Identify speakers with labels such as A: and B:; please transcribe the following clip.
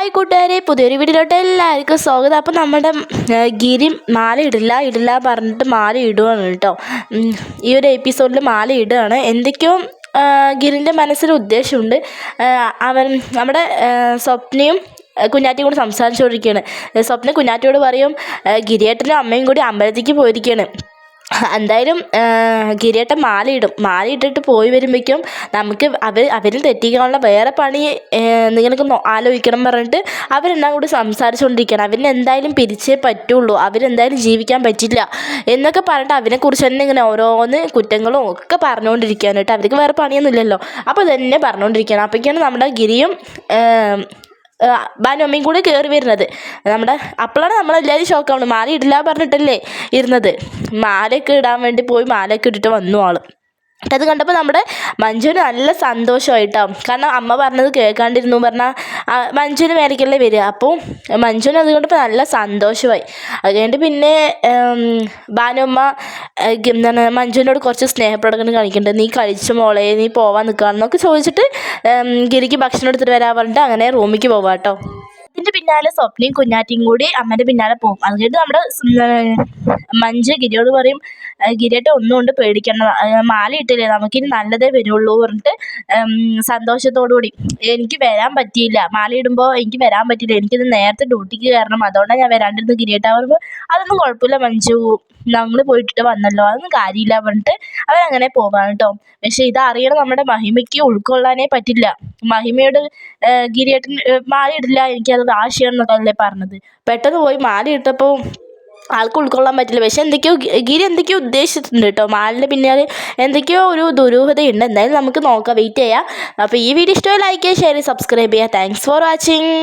A: Hi കൂട്ടുകാരെ, പുതിയൊരു വീഡിയോയിലോട്ട് എല്ലാവർക്കും സ്വാഗതം. അപ്പോൾ നമ്മുടെ ഗിരി മാല ഇടില്ല പറഞ്ഞിട്ട് മാല ഇടുകയാണ് കേട്ടോ. ഈ ഒരു എപ്പിസോഡിൽ മാല ഇടുകയാണ്. എന്തൊക്കെയോ ഗിരിൻ്റെ മനസ്സിൽ ഉദ്ദേശമുണ്ട്. അവൻ നമ്മുടെ സ്വപ്നയും കുഞ്ഞാറ്റിയും കൂടി സംസാരിച്ചുകൊണ്ടിരിക്കുകയാണ്. സ്വപ്ന കുഞ്ഞാറ്റിയോട് പറയും, ഗിരിയേട്ടനും അമ്മയും കൂടി അമ്പലത്തേക്ക് പോയിരിക്കുകയാണ്. എന്തായാലും ഗിരിയേട്ടൻ മാലയിട്ടിട്ട് പോയി വരുമ്പോഴേക്കും നമുക്ക് അവരിൽ തെറ്റിക്കാനുള്ള വേറെ പണി നിങ്ങൾക്ക് ആലോചിക്കണം പറഞ്ഞിട്ട് അവരെല്ലാം കൂടി സംസാരിച്ചുകൊണ്ടിരിക്കുകയാണ്. അവരിന് എന്തായാലും പിരിച്ചേ പറ്റുള്ളൂ, അവരെന്തായാലും ജീവിക്കാൻ പറ്റില്ല എന്നൊക്കെ പറഞ്ഞിട്ട് അവനെക്കുറിച്ച് തന്നെ ഇങ്ങനെ ഓരോന്ന് കുറ്റങ്ങളും ഒക്കെ പറഞ്ഞുകൊണ്ടിരിക്കുകയാണ് കേട്ടോ. അവർക്ക് വേറെ പണിയൊന്നുമില്ലല്ലോ, അപ്പോൾ ഇതന്നെ പറഞ്ഞുകൊണ്ടിരിക്കുകയാണ്. അപ്പോഴേക്കാണ് നമ്മുടെ ഗിരിയും ബാനു അമ്മയും കൂടി കയറി വരുന്നത്. അപ്പോഴാണ് നമ്മളെല്ലാവരും ഷോക്കാവുന്നത്. മാല ഇടില്ല പറഞ്ഞിട്ടല്ലേ ഇരുന്നത്, മാലയൊക്കെ ഇടാൻ വേണ്ടി പോയി മാലയൊക്കെ ഇട്ടിട്ട് വന്നു ആൾ. അത് കണ്ടപ്പോൾ നമ്മുടെ മഞ്ജുവിന് നല്ല സന്തോഷമായിട്ടാവും. കാരണം അമ്മ പറഞ്ഞത് കേൾക്കാണ്ടിരുന്നു പറഞ്ഞാൽ മഞ്ജുവിന് മേലേക്കല്ലേ വരിക. അപ്പോൾ മഞ്ജുവിന് അത് കണ്ടപ്പോൾ നല്ല സന്തോഷമായി. അത് കഴിഞ്ഞിട്ട് പിന്നെ ഭാനുമ്മ എന്താണ് മഞ്ജുവിനോട് കുറച്ച് സ്നേഹപ്രകടനം കാണിക്കുന്നുണ്ട്. നീ കഴിച്ച മോളെ, നീ പോവാൻ നിൽക്കുകയാണെന്നൊക്കെ ചോദിച്ചിട്ട് ഗിരിക്ക് ഭക്ഷണം എടുത്തിട്ട് വരാൻ പറഞ്ഞിട്ട് അങ്ങനെ റൂമിലേക്ക് പോവാം കേട്ടോ. ഇതിൻ്റെ പിന്നാലെ സ്വപ്നയും കുഞ്ഞാറ്റിയും കൂടി അമ്മേൻ്റെ പിന്നാലെ പോകും. അത് കഴിഞ്ഞിട്ട് നമ്മുടെ മഞ്ജു ഗിരിയോട് പറയും, ഗിരിയേട്ട ഒന്നും കൊണ്ട് പേടിക്കണം, മാല ഇട്ടില്ലേ, നമുക്കിനി നല്ലതേ വരുള്ളൂ പറഞ്ഞിട്ട് സന്തോഷത്തോടു കൂടി. എനിക്ക് വരാൻ പറ്റിയില്ല, മാല ഇടുമ്പോൾ എനിക്ക് വരാൻ പറ്റിയില്ല, എനിക്കിത് നേരത്തെ ഡ്യൂട്ടിക്ക് കയറണം, അതുകൊണ്ടാണ് ഞാൻ വരാണ്ടിരുന്നു. ഗിരിയേട്ട പറയുമ്പോൾ അതൊന്നും കുഴപ്പമില്ല മഞ്ജു, ഞങ്ങൾ പോയിട്ടിട്ട് വന്നല്ലോ, അതൊന്നും കാര്യമില്ല പറഞ്ഞിട്ട് അവരങ്ങനെ പോകാൻ കേട്ടോ. പക്ഷെ ഇതറിയണം നമ്മുടെ മഹിമയ്ക്ക് ഉൾക്കൊള്ളാനേ പറ്റില്ല. മഹിമയോട് ഗിരിയേട്ടൻ മാല ഇടില്ല, എനിക്കത് വാശിയാണെന്നൊക്കെ അല്ലേ പറഞ്ഞത്. പെട്ടെന്ന് പോയി മാല ഇട്ടപ്പോൾ ആൾക്ക് ഉൾക്കൊള്ളാൻ പറ്റില്ല. പക്ഷെ ഗിരി എന്തൊക്കെയോ ഉദ്ദേശിച്ചിട്ടുണ്ട് കേട്ടോ. മാലിൻ്റെ പിന്നാലെ എന്തൊക്കെയോ ഒരു ദുരൂഹതയുണ്ട്. എന്തായാലും നമുക്ക് നോക്കാം, വെയിറ്റ് ചെയ്യാം. അപ്പോൾ ഈ വീഡിയോ ഇഷ്ടമായി ലൈക്ക് ചെയ്യുക, ഷെയർ ചെയ്യുക, സബ്സ്ക്രൈബ് ചെയ്യുക. Thanks for watching.